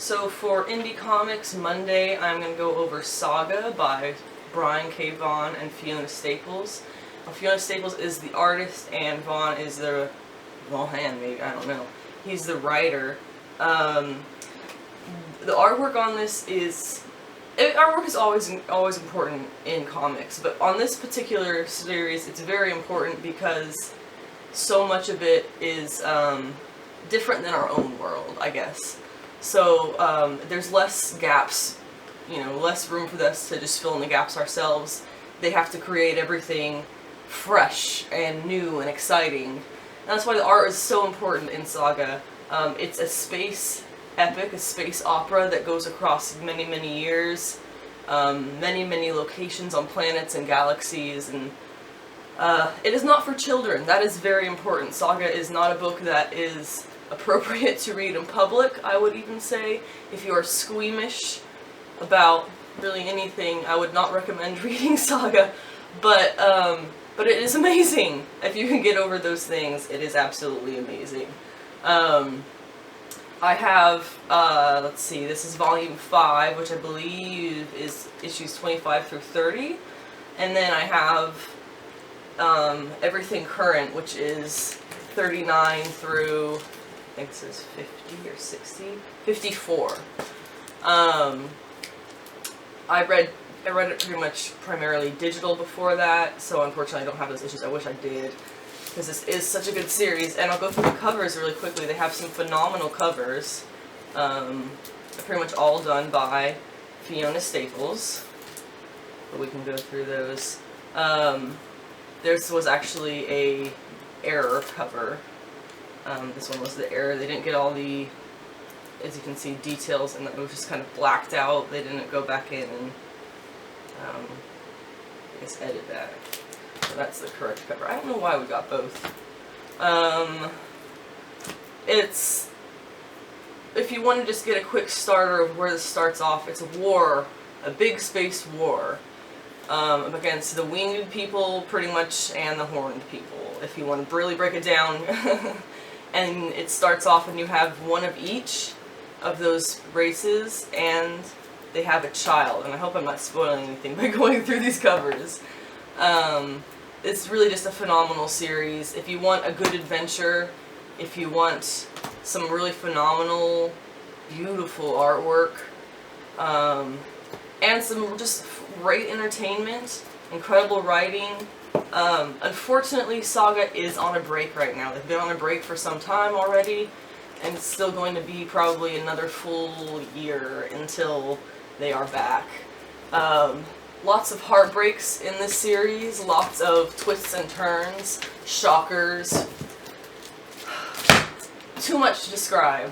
So for Indie Comics Monday, I'm going to go over Saga by Brian K. Vaughan and Fiona Staples. Fiona Staples is the artist and Vaughan is the, maybe, I don't know. He's the writer. The artwork on this is, artwork is always important in comics, but on this particular series it's very important because so much of it is different than our own world, I guess. So there's less gaps, less room for us to just fill in the gaps ourselves. They have to create everything fresh and new and exciting. And that's why the art is so important in Saga. It's a space epic, a space opera that goes across many, many years, many, many locations on planets and galaxies, and it is not for children. That is very important. Saga is not a book that is appropriate to read in public, I would even say. If you are squeamish about really anything, I would not recommend reading Saga, but it is amazing. If you can get over those things, it is absolutely amazing. I have, let's see, this is volume 5, which I believe is issues 25 through 30, and then I have everything current, which is 39 through, I think this is 50 or 60? 54. I read it pretty much primarily digital before that, so unfortunately I don't have those issues. I wish I did, because this is such a good series. And I'll go through the covers really quickly. They have some phenomenal covers. Pretty much all done by Fiona Staples. But we can go through those. This was actually a error cover. This one was the error. They didn't get all the, as you can see, details, and it was just kind of blacked out. They didn't go back in and I guess edit that. So that's the correct cover. I don't know why we got both. It's, if you want to just get a quick starter of where this starts off, it's a war, a big space war, against the winged people, pretty much, and the horned people, if you want to really break it down. And it starts off and you have one of each of those races, and they have a child. And I hope I'm not spoiling anything by going through these covers. It's really just a phenomenal series. If you want a good adventure, if you want some really phenomenal, beautiful artwork, and some just great entertainment, incredible writing. Unfortunately, Saga is on a break right now. They've been on a break for some time already, and it's still going to be probably another full year until they are back. Lots of heartbreaks in this series, lots of twists and turns, shockers. Too much to describe.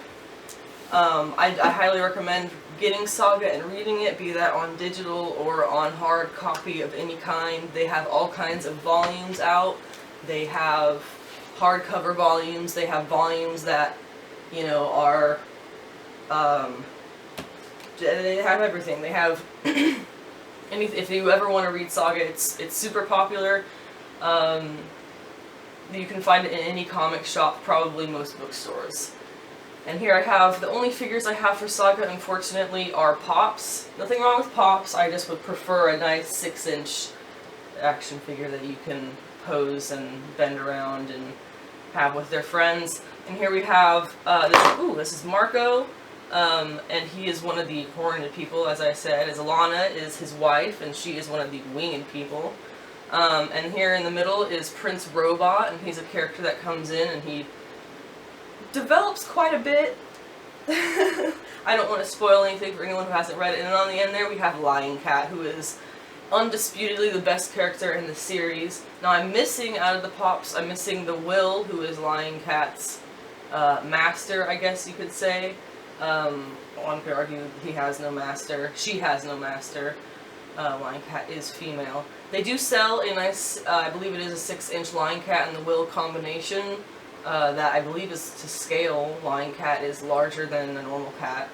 I highly recommend getting Saga and reading it, be that on digital or on hard copy of any kind. They have all kinds of volumes out. They have hardcover volumes. They have volumes that, are, they have everything. They have, if you ever want to read Saga, it's super popular. You can find it in any comic shop, probably most bookstores. And here I have, the only figures I have for Saga, unfortunately, are Pops. Nothing wrong with Pops, I just would prefer a nice 6-inch action figure that you can pose and bend around and have with their friends. And here we have, this is Marco, and he is one of the horned people, as I said, as Alana is his wife, and she is one of the winged people. And here in the middle is Prince Robot, and he's a character that comes in and he develops quite a bit. I don't want to spoil anything for anyone who hasn't read it. And on the end there we have Lion Cat, who is undisputedly the best character in the series. Now I'm missing, out of the Pops, I'm missing the Will, who is Lion Cat's master, I guess you could say. One could argue he has no master. She has no master. Lion Cat is female. They do sell a nice, I believe it is a 6-inch Lion Cat and the Will combination. That I believe is to scale. Lion Cat is larger than a normal cat.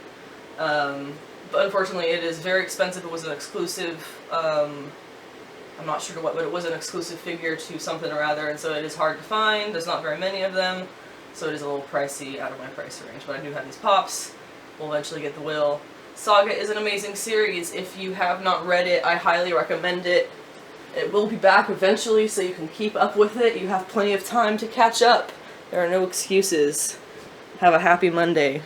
But unfortunately it is very expensive. It was an exclusive, I'm not sure what, but it was an exclusive figure to something or other, and so it is hard to find. There's not very many of them, so it is a little pricey, out of my price range. But I do have these Pops. will eventually get the will. Saga is an amazing series. If you have not read it, I highly recommend it. It will be back eventually, so you can keep up with it. You have plenty of time to catch up. There are no excuses. Have a happy Monday.